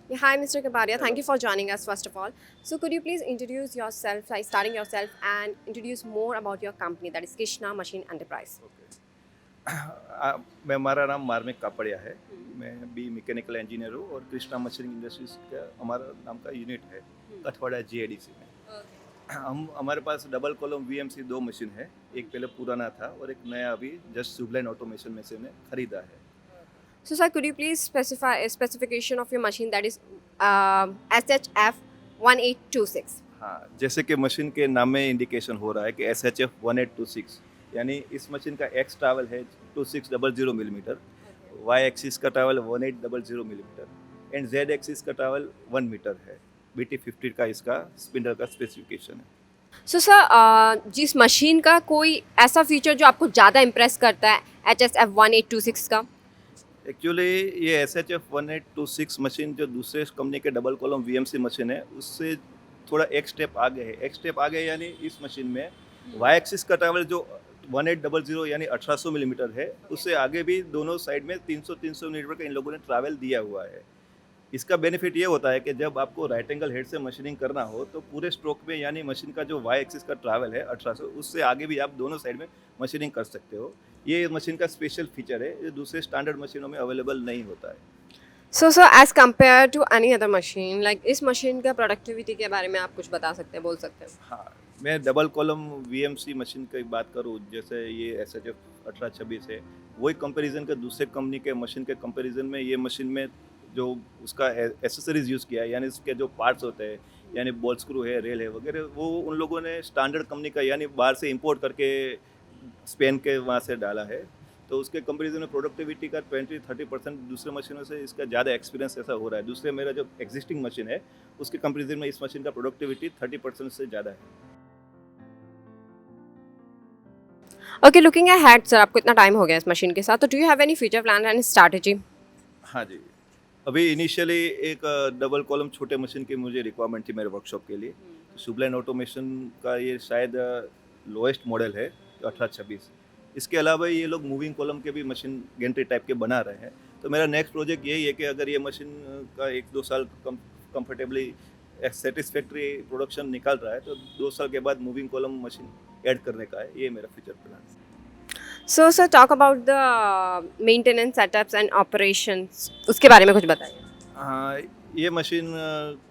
Yeah, hi, Mr. Kapadia. Thank you for joining us, first of all. So, could you please introduce yourself, like starting yourself, and introduce more about your company, that is Krishna Machine Enterprise? मैं हमारा नाम मार्मिक कापड़िया है। मैं B mechanical engineer हूँ और Krishna machining industries का हमारा नाम का यूनिट है कठवाड़ा जीएडीसी में। हम हमारे पास डबल कॉलम वीएमसी 2 मशीन है। एक पहले पुराना था और एक नया अभी जस्ट सुबलाइन ऑटोमेशन में से हमने खरीदा है। So, sir, could you please specify a specification of your machine, that is SHF 1826? हाँ, जैसे कि मशीन के नाम में इंडिकेशन हो रहा है कि एसएचएफ 1826 यानी इस मशीन का एक्स ट्रैवल है 2600 मिलीमीटर, वाई एक्सिस का travel 1800 millimetre and Z axis का ट्रैवल 1 मीटर है। बीटी 50 का इसका स्पिंडल का स्पेसिफिकेशन है। सो सर, जिस मशीन का कोई ऐसा फीचर जो आपको ज़्यादा इम्प्रेस करता है HSF 1826 का? एक्चुअली ये एस एच एफ 1826 मशीन जो दूसरे कंपनी के डबल कॉलम वीएमसी मशीन है उससे थोड़ा एक स्टेप आगे है। एक स्टेप आगे यानी इस मशीन में वाई एक्सिस का ट्रैवल जो 1800 यानी 1800 मिलीमीटर है, उससे आगे भी दोनों साइड में 300 मिलीमीटर का इन लोगों ने ट्रैवल दिया हुआ है। इसका बेनिफिट ये होता है कि जब आपको राइट एंगल हेड से मशीनिंग करना हो तो पूरे स्ट्रोक में यानी मशीन का जो वाई एक्सिस का ट्रैवल है 1800, उससे आगे भी आप दोनों साइड में मशीनिंग कर सकते हो। ये मशीन का स्पेशल फीचर है, ये दूसरे स्टैंडर्ड मशीनों में अवेलेबल नहीं होता है। So sir, as compare to any other machine, like इस मशीन का प्रोडक्टिविटी के बारे में आप कुछ बता सकते हैं, बोल सकते हैं? हाँ, मैं डबल कॉलम वीएमसी मशीन की बात करूँ, जैसे ये एस एच एफ 1826 है, वही कंपैरिजन के दूसरे कंपनी के मशीन के कंपैरिजन में ये मशीन में जो उसका एसेसरीज यूज़ किया है यानी उसके जो पार्ट्स होते हैं यानी बोल्ट स्क्रू है, रेल है वगैरह, वो उन लोगों ने स्टैंडर्ड कंपनी का यानी बाहर से इंपोर्ट करके स्पेन के वहाँ से डाला है। तो उसके कंपैरिजन में प्रोडक्टिविटी का 20-30% दूसरे मशीनों से इसका ज़्यादा एक्सपीरियंस ऐसा हो रहा है। दूसरे मेरा जो एग्जिस्टिंग मशीन है उसके कंपैरिजन में इस मशीन का प्रोडक्टिविटी 30% से ज़्यादा है। ओके, लुकिंग अहेड सर, आपको इतना टाइम हो गया इस मशीन के साथ, तो do you have any future plan and strategy? हाँ जी। अभी इनिशियली एक डबल कॉलम छोटे मशीन की मुझे रिक्वायरमेंट थी मेरे वर्कशॉप के लिए। सुबलाइन ऑटोमेशन का ये शायद लोएस्ट मॉडल है 1826। इसके अलावा ये लोग मूविंग कॉलम के भी मशीन गेंट्री टाइप के बना रहे हैं। तो मेरा नेक्स्ट प्रोजेक्ट यही है कि अगर ये मशीन का 1-2 साल कंफर्टेबली सेटिस्फैक्ट्री प्रोडक्शन निकाल रहा है तो 2 साल के बाद मूविंग कॉलम मशीन ऐड करने का है। ये मेरा फ्यूचर प्लान है। So sir, talk about the maintenance setups and operations, उसके बारे में कुछ बताइए। हाँ, ये मशीन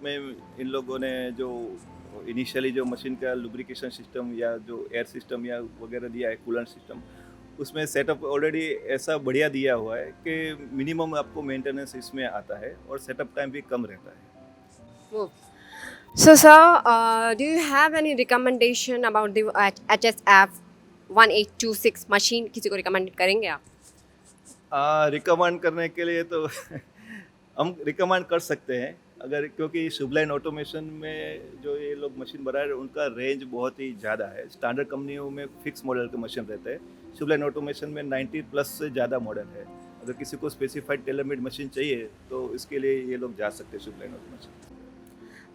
में इन लोगों ने जो इनिशियली जो मशीन का लुब्रिकेशन सिस्टम या जो एयर सिस्टम या वगैरह दिया है, कूलेंट सिस्टम, उसमें सेटअप ऑलरेडी ऐसा बढ़िया दिया हुआ है कि मिनिमम आपको मेंटेनेंस इसमें आता है और सेटअप टाइम भी कम रहता है। So sir, do you have any recommendation about the HSF 1826 machine? किसी को रिकमेंड करेंगे आप? रिकमेंड करने के लिए तो हम रिकमेंड कर सकते हैं अगर, क्योंकि सुबलाइन ऑटोमेशन में जो ये लोग मशीन बना रहे हैं उनका रेंज बहुत ही ज़्यादा है। स्टैंडर्ड कंपनियों में फिक्स मॉडल के मशीन रहते हैं, सुबलाइन ऑटोमेशन में 90 प्लस से ज़्यादा मॉडल है। अगर किसी को स्पेसिफाइड टेलर मेड मशीन चाहिए तो इसके लिए ये लोग जा सकते हैं सुबलाइन automation.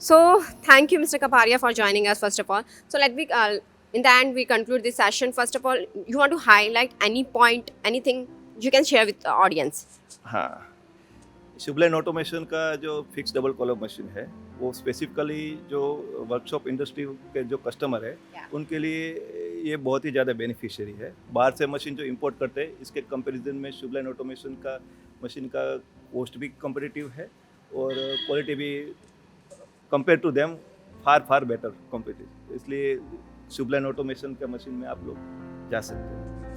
So, thank you, Mr. Kaparia, for joining us, first of all. So, in the end, we conclude this session. First of all, you want to highlight any point, anything you can share with the audience? हाँ, शुबलाइन automation का जो fix double column machine है वो specifically जो workshop industry के जो customer है Yeah. उनके लिए ये बहुत ही ज़्यादा बेनिफिशियरी है। बाहर से मशीन जो इंपोर्ट करते हैं इसके कंपैरिजन में शुबलाइन ऑटोमेशन का मशीन का कॉस्ट भी कम्पिटिटिव है और क्वालिटी भी compare to them far far better competitive, इसलिए शुबलाइन ऑटोमेशन का मशीन में आप लोग जा सकते हैं।